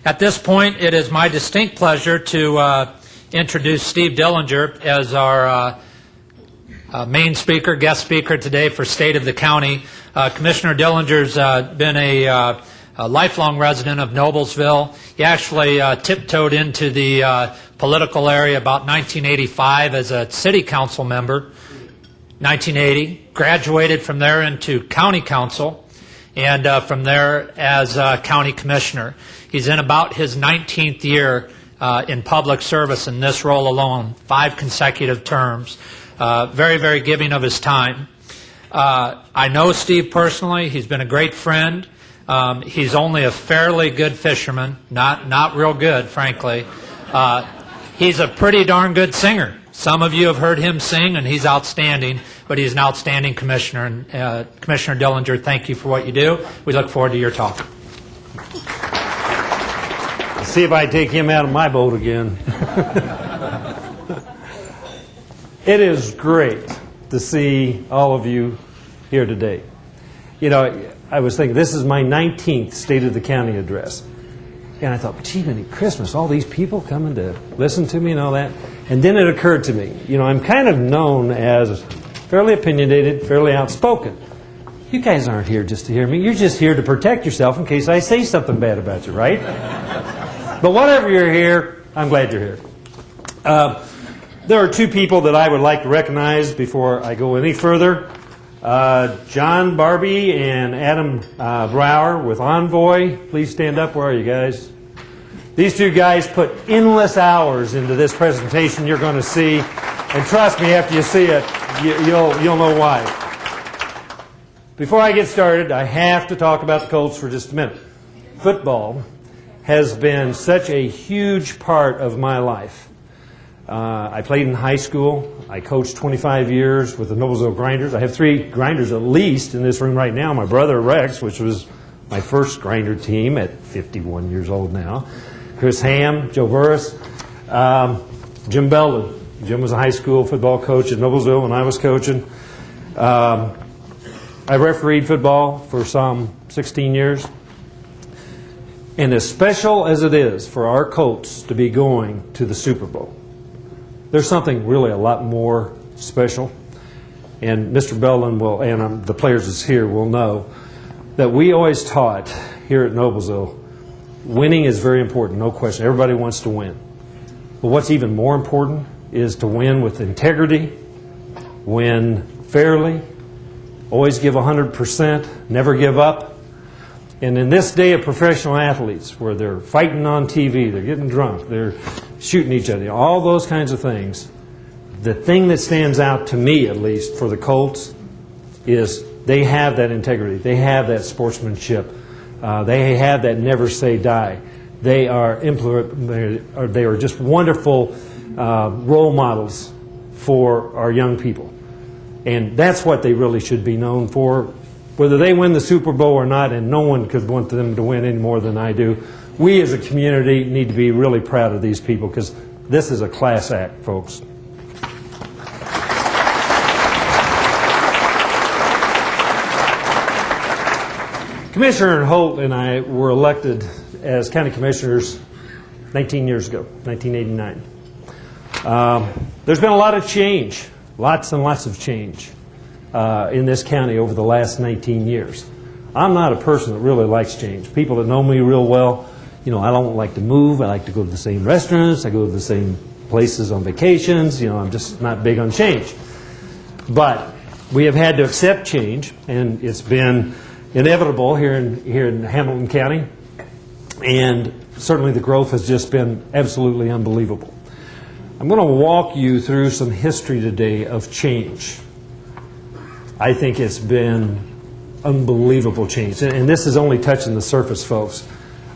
At this point, it is my distinct pleasure to introduce Steve Dillinger as our main speaker, guest speaker today for State of the County. Commissioner Dillinger's been a lifelong resident of Noblesville. He actually tiptoed into the political area about 1985 as a city council member. 1980, graduated from there into county council, and from there as county commissioner. He's in about his 19th year in public service in this role alone, 5 consecutive terms. Very, very giving of his time. I know Steve personally. He's been a great friend. He's only a fairly good fisherman, not real good, frankly. He's a pretty darn good singer. Some of you have heard him sing, and he's outstanding, but he's an outstanding commissioner. And Commissioner Dillinger, thank you for what you do. We look forward to your talk. Let's see if I take him out of my boat again. It is great to see all of you here today. You know, I was thinking, this is my 19th State of the County address. And I thought, gee, many Christmas, all these people coming to listen to me and all that. And then it occurred to me, you know, I'm kind of known as fairly opinionated, fairly outspoken. You guys aren't here just to hear me. You're just here to protect yourself in case I say something bad about you, right? But whatever you're here, I'm glad you're here. There are 2 people that I would like to recognize before I go any further. John Barbie and Adam Brower with Envoy. Please stand up. Where are you guys? These 2 guys put endless hours into this presentation you're going to see. And trust me, after you see it, you'll know why. Before I get started, I have to talk about the Colts for just a minute. Football has been such a huge part of my life. I played in high school. I coached 25 years with the Noblesville Grinders. I have 3 Grinders at least in this room right now. My brother Rex, which was my first Grinder team at 51 years old now. Chris Ham, Joe Burris, Jim Belden. Jim was a high school football coach at Noblesville when I was coaching. I refereed football for some 16 years. And as special as it is for our Colts to be going to the Super Bowl, there's something really a lot more special. And Mr. Belden will, and the players that's here will know, that we always taught here at Noblesville, winning is very important, no question. Everybody wants to win. But what's even more important is to win with integrity, win fairly, always give 100%, never give up. And in this day of professional athletes, where they're fighting on TV, they're getting drunk, they're shooting each other, all those kinds of things, the thing that stands out to me, at least, for the Colts is they have that integrity. They have that sportsmanship. They have that never say die. They are just wonderful role models for our young people. And that's what they really should be known for. Whether they win the Super Bowl or not, and no one could want them to win any more than I do, we as a community need to be really proud of these people because this is a class act, folks. Commissioner Holt and I were elected as county commissioners 19 years ago, 1989. There's been a lot of change, lots and lots of change in this county over the last 19 years. I'm not a person that really likes change. People that know me real well, you know, I don't like to move. I like to go to the same restaurants. I go to the same places on vacations. You know, I'm just not big on change. But we have had to accept change, and it's been inevitable here in Hamilton County. And certainly the growth has just been absolutely unbelievable. I'm going to walk you through some history today of change. I think it's been unbelievable change. And this is only touching the surface, folks.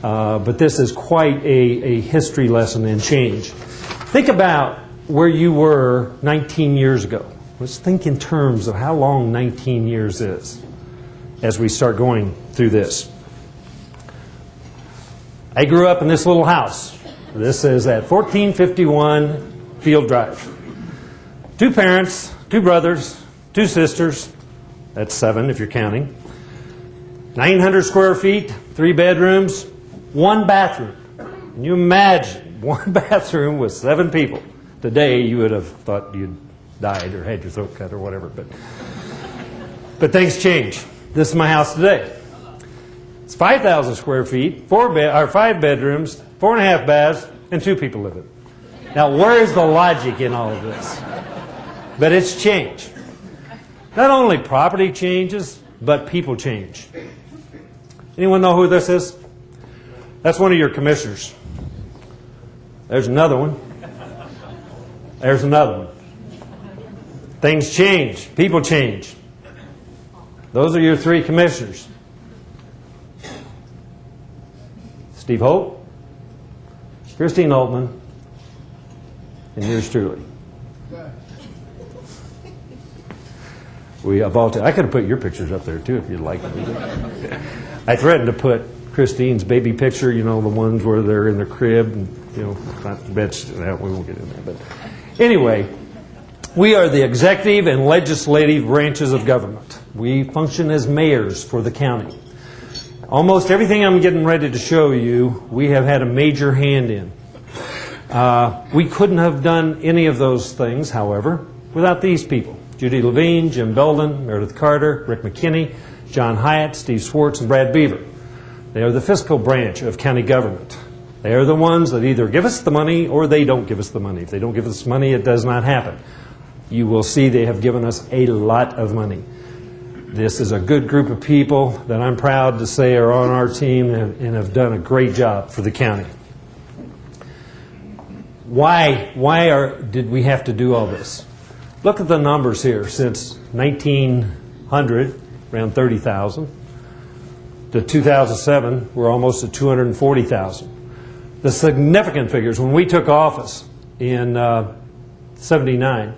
But this is quite a history lesson in change. Think about where you were 19 years ago. Let's think in terms of how long 19 years is as we start going through this. I grew up in this little house. This is at 1451 Field Drive. 2 parents, 2 brothers, 2 sisters. That's 7 if you're counting. 900 square feet, 3 bedrooms, 1 bathroom. Can you imagine one bathroom with 7 people? Today, you would have thought you'd died or had your throat cut or whatever. But things change. This is my house today. It's 5,000 square feet, 5 bedrooms, 4.5 baths, and 2 people live in it. Now, where's the logic in all of this? But it's changed. Not only property changes, but people change. Anyone know who this is? That's one of your commissioners. There's another one. There's another one. Things change. People change. Those are your 3 commissioners. Steve Holt, Christine Altman, and yours truly. I could have put your pictures up there too if you'd like. I threatened to put Christine's baby picture, you know, the ones where they're in the crib, and, you know, not the beds. We won't get in there. But anyway, we are the executive and legislative branches of government. We function as mayors for the county. Almost everything I'm getting ready to show you, we have had a major hand in. We couldn't have done any of those things, however, without these people. Judy Levine, Jim Belden, Meredith Carter, Rick McKinney, John Hyatt, Steve Swartz, and Brad Beaver. They are the fiscal branch of county government. They are the ones that either give us the money or they don't give us the money. If they don't give us money, it does not happen. You will see they have given us a lot of money. This is a good group of people that I'm proud to say are on our team and have done a great job for the county. Why did we have to do all this? Look at the numbers here. Since 1900, around 30,000. To 2007, we're almost at 240,000. The significant figures, when we took office in 79,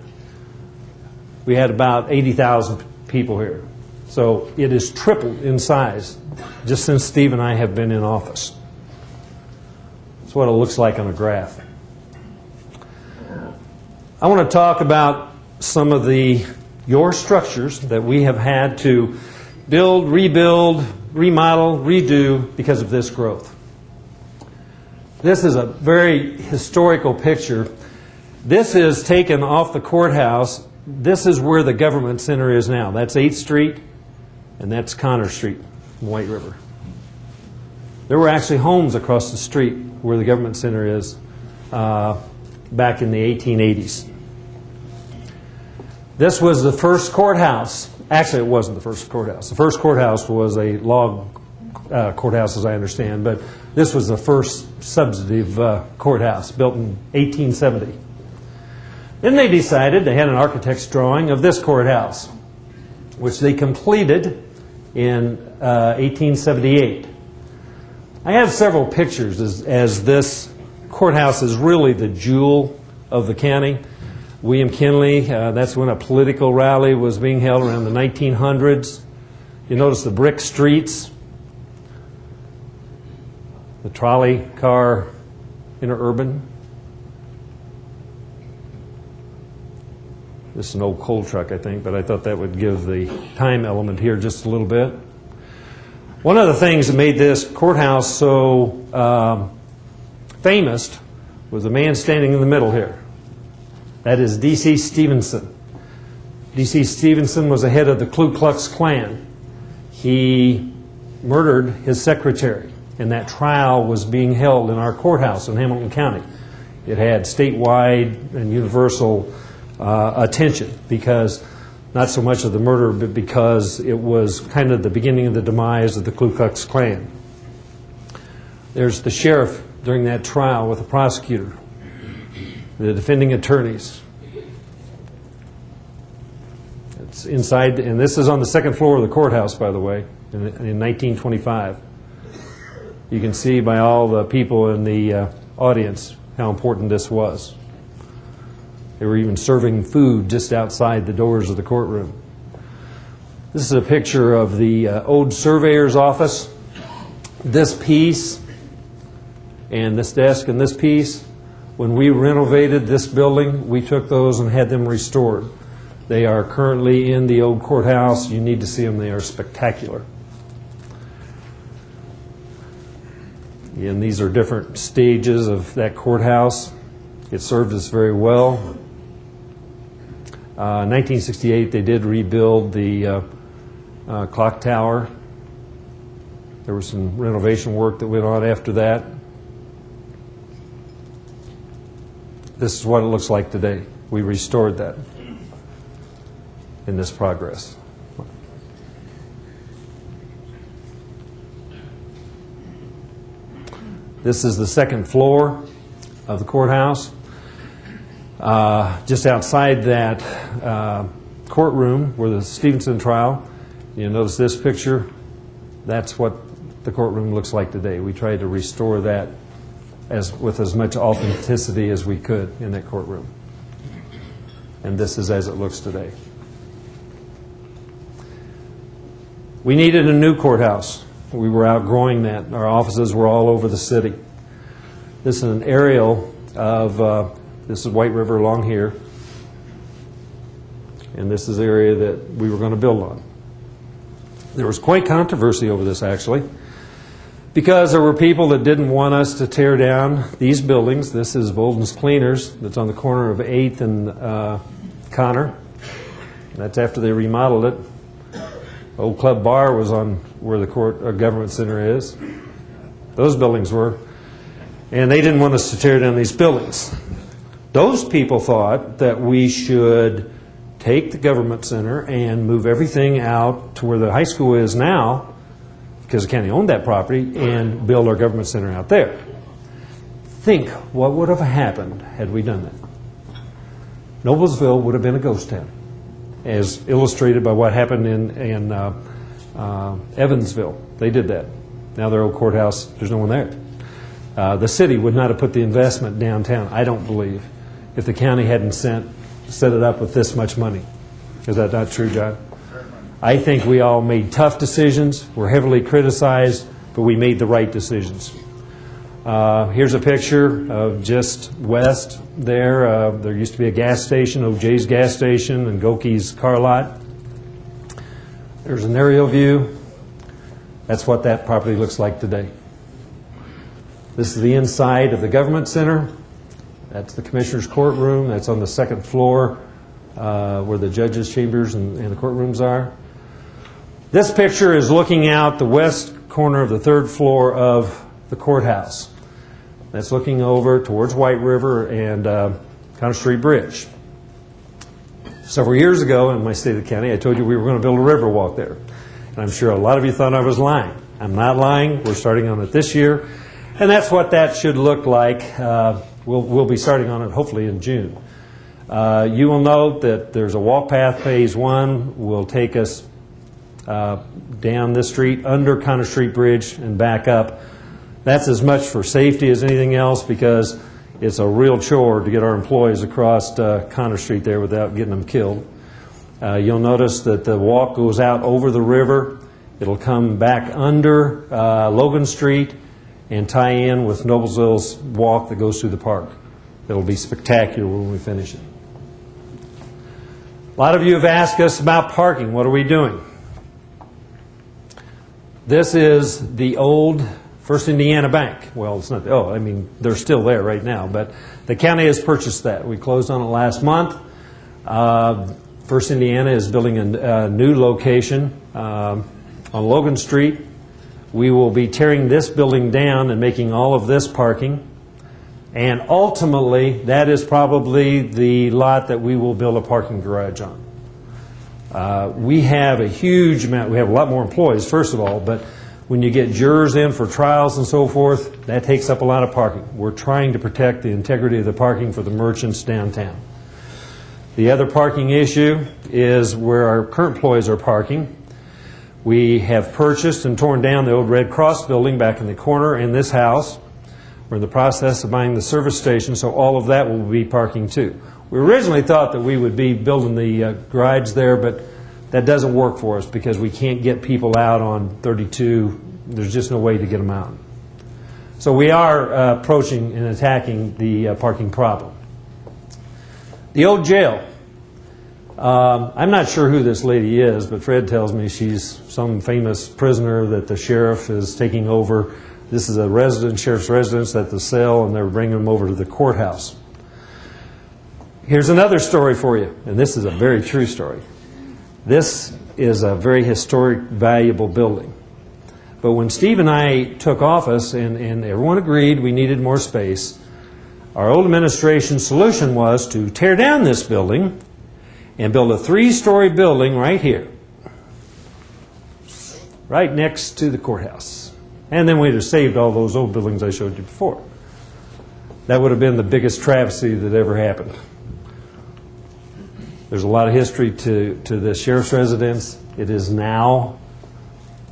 we had about 80,000 people here. So it has tripled in size just since Steve and I have been in office. That's what it looks like on a graph. I want to talk about some of your structures that we have had to build, rebuild, remodel, redo because of this growth. This is a very historical picture. This is taken off the courthouse. This is where the government center is now. That's 8th Street, and that's Connor Street in White River. There were actually homes across the street where the government center is back in the 1880s. This was the first courthouse. Actually, it wasn't the first courthouse. The first courthouse was a log courthouse, as I understand, but this was the first substantive courthouse, built in 1870. Then they decided, they had an architect's drawing of this courthouse, which they completed in 1878. I have several pictures as this courthouse is really the jewel of the county. William Kinley, that's when a political rally was being held around the 1900s. You notice the brick streets, the trolley car interurban. This is an old coal truck, I think, but I thought that would give the time element here just a little bit. One of the things that made this courthouse so famous was the man standing in the middle here. That is D.C. Stevenson. D.C. Stevenson was the head of the Ku Klux Klan. He murdered his secretary, and that trial was being held in our courthouse in Hamilton County. It had statewide and universal attention because, not so much of the murder, but because it was kind of the beginning of the demise of the Ku Klux Klan. There's the sheriff during that trial with the prosecutor, the defending attorneys. It's inside, and this is on the second floor of the courthouse, by the way, in 1925. You can see by all the people in the audience how important this was. They were even serving food just outside the doors of the courtroom. This is a picture of the old surveyor's office. This piece and this desk and this piece, when we renovated this building, we took those and had them restored. They are currently in the old courthouse. You need to see them. They are spectacular. And these are different stages of that courthouse. It served us very well. 1968, they did rebuild the clock tower. There was some renovation work that went on after that. This is what it looks like today. We restored that in this progress. This is the second floor of the courthouse. Just outside that courtroom where the Stevenson trial, you notice this picture, that's what the courtroom looks like today. We tried to restore that with as much authenticity as we could in that courtroom. And this is as it looks today. We needed a new courthouse. We were outgrowing that. Our offices were all over the city. This is an aerial of, this is White River along here. And this is the area that we were going to build on. There was quite controversy over this, actually, because there were people that didn't want us to tear down these buildings. This is Bolden's Cleaners that's on the corner of 8th and Connor. That's after they remodeled it. Old Club Bar was on where the government center is. Those buildings were. And they didn't want us to tear down these buildings. Those people thought that we should take the government center and move everything out to where the high school is now, because the county owned that property, and build our government center out there. Think what would have happened had we done that. Noblesville would have been a ghost town, as illustrated by what happened in Evansville. They did that. Now their old courthouse, there's no one there. The city would not have put the investment downtown, I don't believe, if the county hadn't set it up with this much money. Is that not true, John? I think we all made tough decisions. We're heavily criticized, but we made the right decisions. Here's a picture of just west there. There used to be a gas station, OJ's gas station, and Gokey's car lot. There's an aerial view. That's what that property looks like today. This is the inside of the government center. That's the commissioner's courtroom. That's on the second floor where the judges' chambers and the courtrooms are. This picture is looking out the west corner of the third floor of the courthouse. That's looking over towards White River and Connor Street Bridge. Several years ago in my state of the county, I told you we were going to build a river walk there. And I'm sure a lot of you thought I was lying. I'm not lying. We're starting on it this year. And that's what that should look like. We'll be starting on it hopefully in June. You will note that there's a walk path. Phase 1 will take us down this street, under Connor Street Bridge, and back up. That's as much for safety as anything else, because it's a real chore to get our employees across Connor Street there without getting them killed. You'll notice that the walk goes out over the river. It'll come back under Logan Street and tie in with Noblesville's walk that goes through the park. It'll be spectacular when we finish it. A lot of you have asked us about parking. What are we doing? This is the old First Indiana Bank. Well, it's not, they're still there right now, but the county has purchased that. We closed on it last month. First Indiana is building a new location on Logan Street. We will be tearing this building down and making all of this parking. And ultimately, that is probably the lot that we will build a parking garage on. We have a huge amount, we have a lot more employees, first of all, but when you get jurors in for trials and so forth, that takes up a lot of parking. We're trying to protect the integrity of the parking for the merchants downtown. The other parking issue is where our current employees are parking. We have purchased and torn down the old Red Cross building back in the corner in this house. We're in the process of buying the service station, so all of that will be parking too. We originally thought that we would be building the garage there, but that doesn't work for us because we can't get people out on 32. There's just no way to get them out. So we are approaching and attacking the parking problem. The old jail. I'm not sure who this lady is, but Fred tells me she's some famous prisoner that the sheriff is taking over This is a residence, sheriff's residence at the cell, and they're bringing them over to the courthouse. Here's another story for you, and this is a very true story. This is a very historic, valuable building. But when Steve and I took office, and everyone agreed we needed more space, our old administration solution was to tear down this building and build a 3-story building right here, right next to the courthouse. And then we'd have saved all those old buildings I showed you before. That would have been the biggest travesty that ever happened. There's a lot of history to the sheriff's residence. It is now,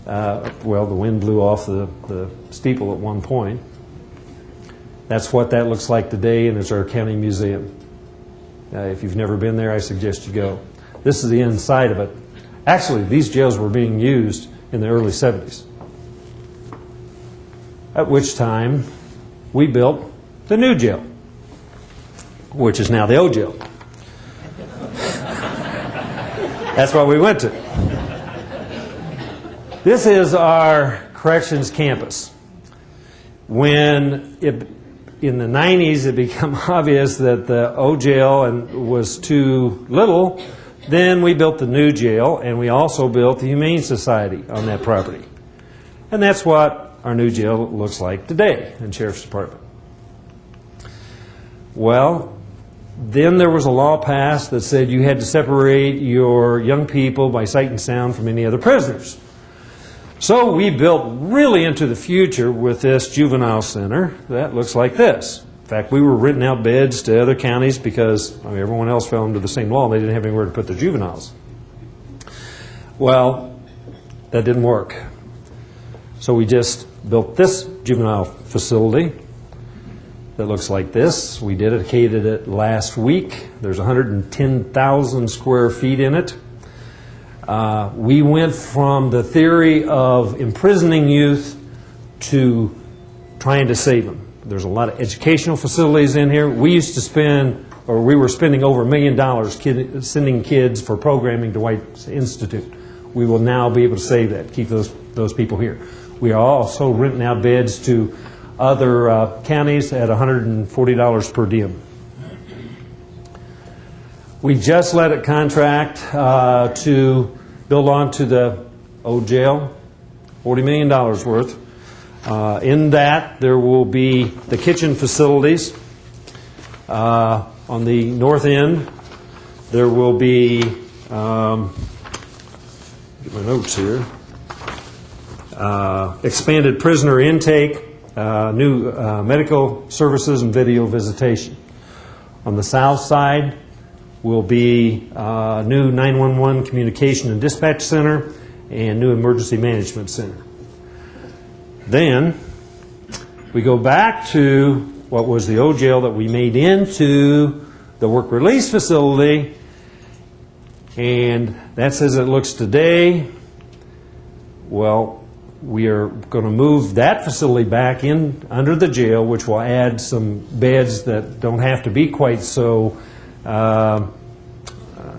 well, the wind blew off the steeple at one point. That's what that looks like today, and it's our county museum. If you've never been there, I suggest you go. This is the inside of it. Actually, these jails were being used in the early 70s. At which time, we built the new jail, which is now the old jail. That's what we went to. This is our corrections campus. When in the 90s it became obvious that the old jail was too little, then we built the new jail, and we also built the Humane Society on that property. And that's what our new jail looks like today in Sheriff's Department. Well, then there was a law passed that said you had to separate your young people by sight and sound from any other prisoners. So we built really into the future with this juvenile center that looks like this. In fact, we were renting out beds to other counties because everyone else fell under the same law and they didn't have anywhere to put their juveniles. Well, that didn't work. So we just built this juvenile facility that looks like this. We dedicated it last week. There's 110,000 square feet in it. We went from the theory of imprisoning youth to trying to save them. There's a lot of educational facilities in here. We used to spend, or we were spending over $1 million sending kids for programming to White Institute. We will now be able to save that, keep those people here. We are also renting out beds to other counties at $140 per diem. We just let it contract to build onto the old jail, $40 million worth. In that, there will be the kitchen facilities. On the north end, there will be, get my notes here, expanded prisoner intake, new medical services, and video visitation. On the south side will be new 911 communication and dispatch center and new emergency management center. Then we go back to what was the old jail that we made into the work release facility, and that's as it looks today. Well, we are going to move that facility back in under the jail, which will add some beds that don't have to be quite so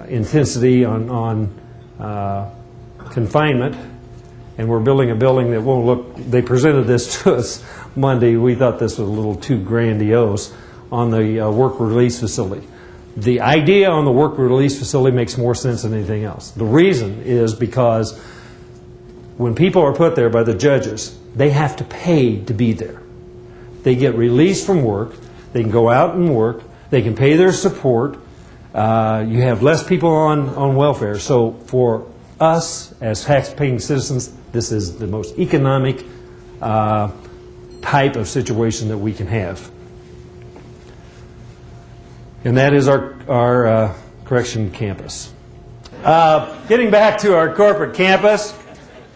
intensity on confinement. And we're building a building that won't look, they presented this to us Monday. We thought this was a little too grandiose on the work release facility. The idea on the work release facility makes more sense than anything else. The reason is because when people are put there by the judges, they have to pay to be there. They get released from work, they can go out and work, they can pay their support, you have less people on welfare. So for us as tax-paying citizens, this is the most economic type of situation that we can have. And that is our correction campus. Getting back to our corporate campus,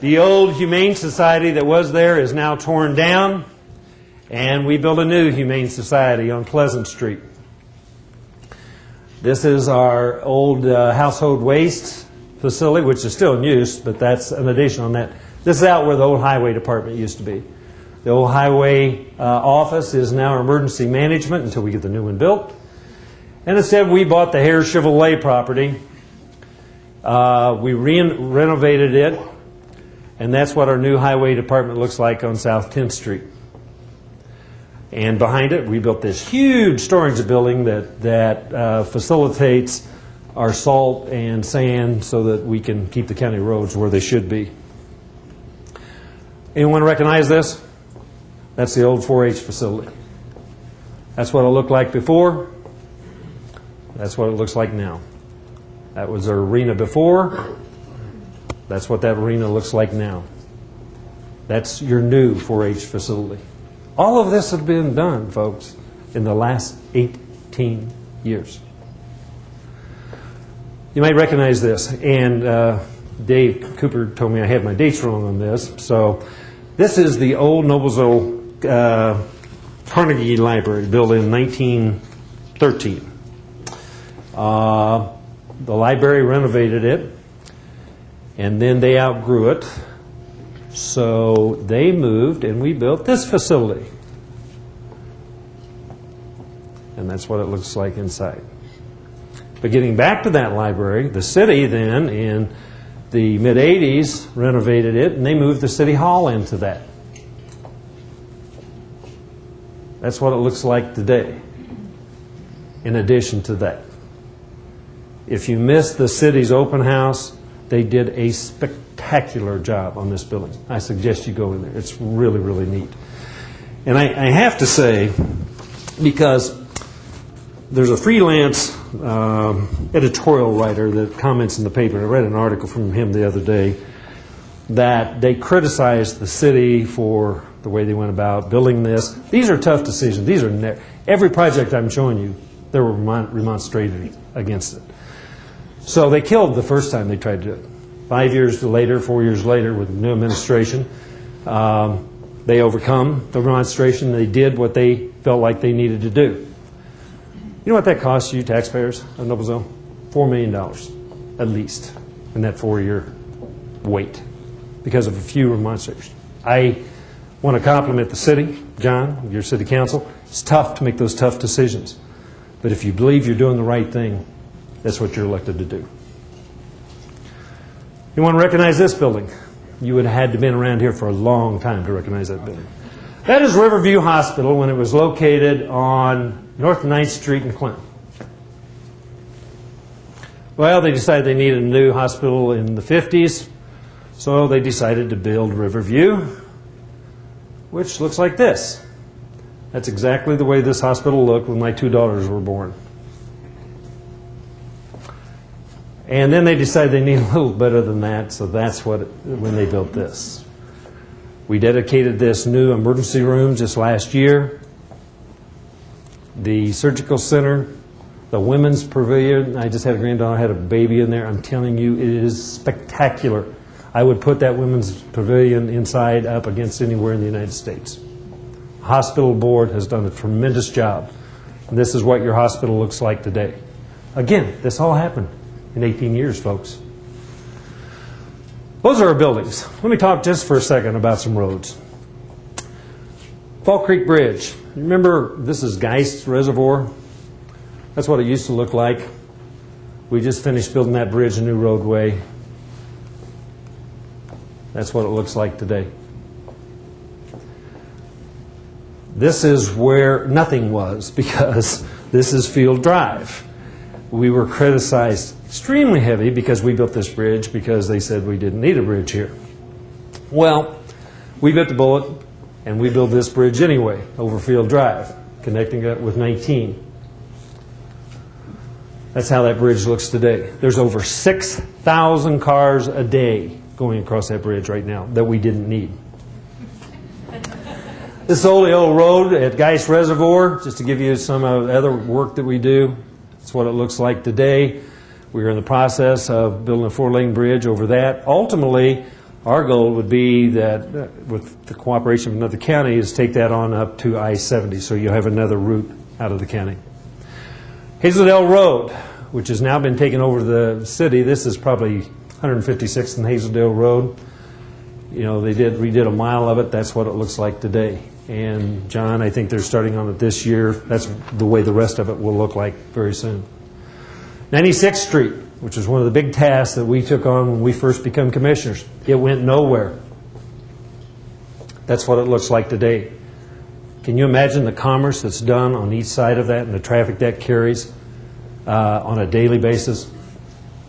the old Humane Society that was there is now torn down, and we built a new Humane Society on Pleasant Street. This is our old household waste facility, which is still in use, but that's an addition on that. This is out where the old highway department used to be. The old highway office is now our emergency management until we get the new one built. And instead, we bought the Hare Chevrolet property. We renovated it, And that's what our new highway department looks like on South 10th Street. And behind it, we built this huge storage building that facilitates our salt and sand so that we can keep the county roads where they should be. Anyone recognize this? That's the old 4-H facility. That's what it looked like before. That's what it looks like now. That was our arena before. That's what that arena looks like now. That's your new 4-H facility. All of this has been done, folks, in the last 18 years. You might recognize this, and Dave Cooper told me I had my dates wrong on this. So this is the old Noblesville Carnegie Library, built in 1913. The library renovated it, and then they outgrew it. So they moved, and we built this facility. And that's what it looks like inside. But getting back to that library, the city then, in the mid-'80s, renovated it, and they moved the city hall into that. That's what it looks like today, in addition to that. If you missed the city's open house, they did a spectacular job on this building. I suggest you go in there. It's really, really neat. And I have to say, because there's a freelance editorial writer that comments in the paper, and I read an article from him the other day, that they criticized the city for the way they went about building this. These are tough decisions. These are every project I'm showing you, they were remonstrated against it. So they killed the first time they tried to do it. 5 years later, 4 years later, with the new administration, they overcome the remonstration. They did what they felt like they needed to do. You know what that costs you, taxpayers of Noblesville? $4 million, at least, in that 4-year wait, because of a few remonstrations. I want to compliment the city, John, your city council. It's tough to make those tough decisions. But if you believe you're doing the right thing, that's what you're elected to do. You want to recognize this building? You would have had to have been around here for a long time to recognize that building. That is Riverview Hospital when it was located on North 9th Street in Clinton. Well, they decided they needed a new hospital in the 50s, so they decided to build Riverview, which looks like this. That's exactly the way this hospital looked when my 2 daughters were born. And then they decided they need a little better than that, so that's when they built this. We dedicated this new emergency room just last year. The surgical center, the women's pavilion. I just had a granddaughter, had a baby in there. I'm telling you, it is spectacular. I would put that women's pavilion inside up against anywhere in the United States. The hospital board has done a tremendous job. And this is what your hospital looks like today. Again, this all happened in 18 years, folks. Those are our buildings. Let me talk just for a second about some roads. Fall Creek Bridge. Remember, this is GEIST Reservoir. That's what it used to look like. We just finished building that bridge, a new roadway. That's what it looks like today. This is where nothing was, because this is Field Drive. We were criticized extremely heavy because we built this bridge because they said we didn't need a bridge here. Well, we bit the bullet and we built this bridge anyway over Field Drive, connecting it with 19. That's how that bridge looks today. There's over 6,000 cars a day going across that bridge right now that we didn't need. This is OLIO Road at GEIST Reservoir, just to give you some of the other work that we do. That's what it looks like today. We're in the process of building a 4-lane bridge over that. Ultimately, our goal would be that, with the cooperation of another county, is take that on up to I-70, so you'll have another route out of the county. HAZEL Road, which has now been taken over the city. This is probably 156th and HAZEL Road. You know, they redid a mile of it. That's what it looks like today. And John, I think they're starting on it this year. That's the way the rest of it will look like very soon. 96th Street, which is one of the big tasks that we took on when we first became commissioners. It went nowhere. That's what it looks like today. Can you imagine the commerce that's done on each side of that and the traffic that carries on a daily basis?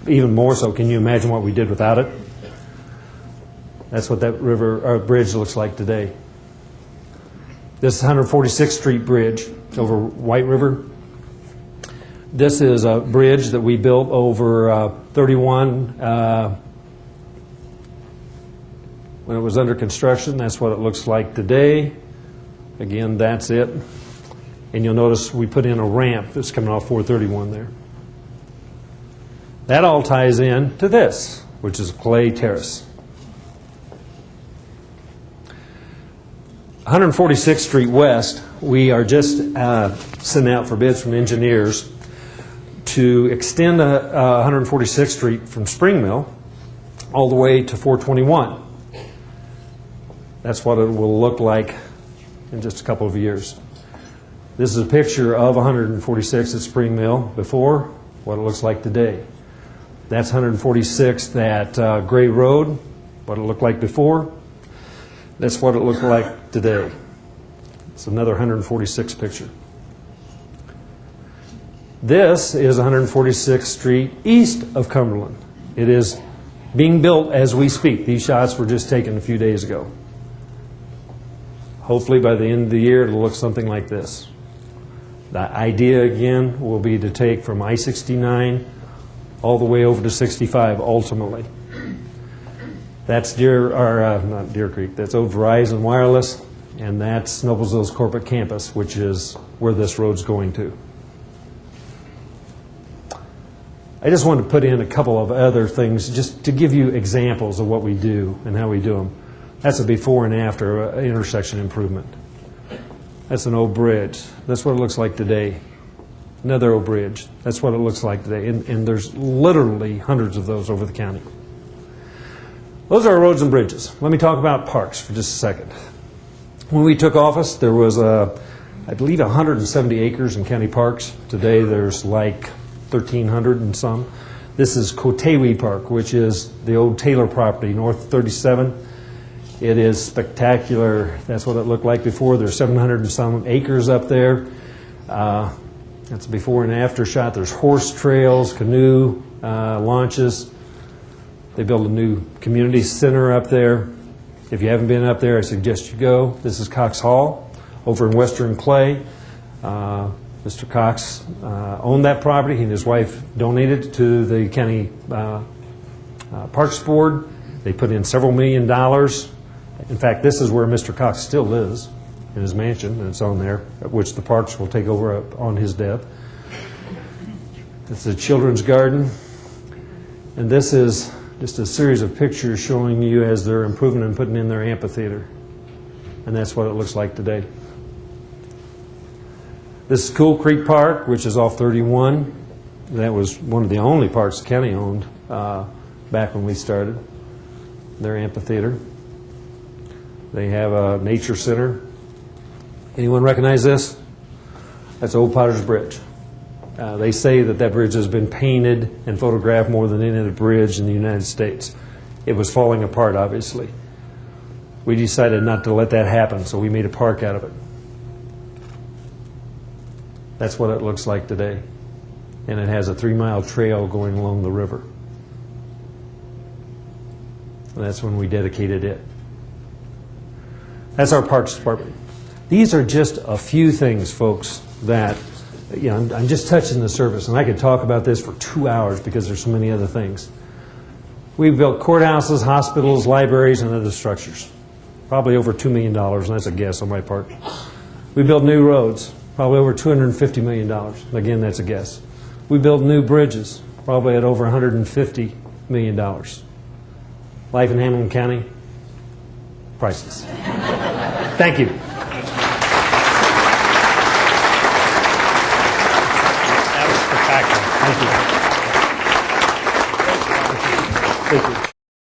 Even more so, can you imagine what we did without it? That's what that river or bridge looks like today. This is 146th Street Bridge over White River. This is a bridge that we built over 31 when it was under construction. That's what it looks like today. Again, that's it. And you'll notice we put in a ramp that's coming off 431 there. That all ties in to this, which is Clay Terrace. 146th Street West, we are just sending out for bids from engineers to extend 146th Street from Spring Mill all the way to 421. That's what it will look like in just a couple of years. This is a picture of 146th at Spring Mill before, what it looks like today. That's 146th at Gray Road, what it looked like before. That's what it looked like today. It's another 146th picture. This is 146th Street east of Cumberland. It is being built as we speak. These shots were just taken a few days ago. Hopefully by the end of the year it'll look something like this. The idea again will be to take from I-69 all the way over to 65 ultimately. That's not Deer Creek, that's Old Verizon Wireless, and that's Noblesville's corporate campus, which is where this road's going to. I just wanted to put in a couple of other things just to give you examples of what we do and how we do them. That's a before and after intersection improvement. That's an old bridge. That's what it looks like today. Another old bridge. That's what it looks like today. And there's literally hundreds of those over the county. Those are our roads and bridges. Let me talk about parks for just a second. When we took office, there was, I believe, 170 acres in county parks. Today, there's like 1,300 and some. This is Cotewi Park, which is the old Taylor property, north of 37. It is spectacular. That's what it looked like before. There's 700 and some acres up there. That's a before and after shot. There's horse trails, canoe launches. They built a new community center up there. If you haven't been up there, I suggest you go. This is COXHALL over in Western Clay. Mr. Cox owned that property. He and his wife donated it to the county Parks Board. They put in several $1 million. In fact, this is where Mr. Cox still lives, in his mansion, and it's on there, which the parks will take over on his death. It's a children's garden. And this is just a series of pictures showing you as they're improving and putting in their amphitheater. And that's what it looks like today. This is Cool Creek Park, which is off 31. That was one of the only parks the county owned back when we started. Their amphitheater. They have a nature center. Anyone recognize this? That's Old Potter's Bridge. They say that that bridge has been painted and photographed more than any other bridge in the United States. It was falling apart, obviously. We decided not to let that happen, so we made a park out of it. That's what it looks like today. And it has a 3-mile trail going along the river. And that's when we dedicated it. That's our Parks Department. These are just a few things, folks, that, you know, I'm just touching the surface, and I could talk about this for 2 hours because there's so many other things. We've built courthouses, hospitals, libraries, and other structures. Probably over $2 million, and that's a guess on my part. We built new roads, probably over $250 million. Again, that's a guess. We built new bridges, probably at over $150 million. Life in Hamilton County, priceless. Thank you. That was spectacular. Thank you. Thank you.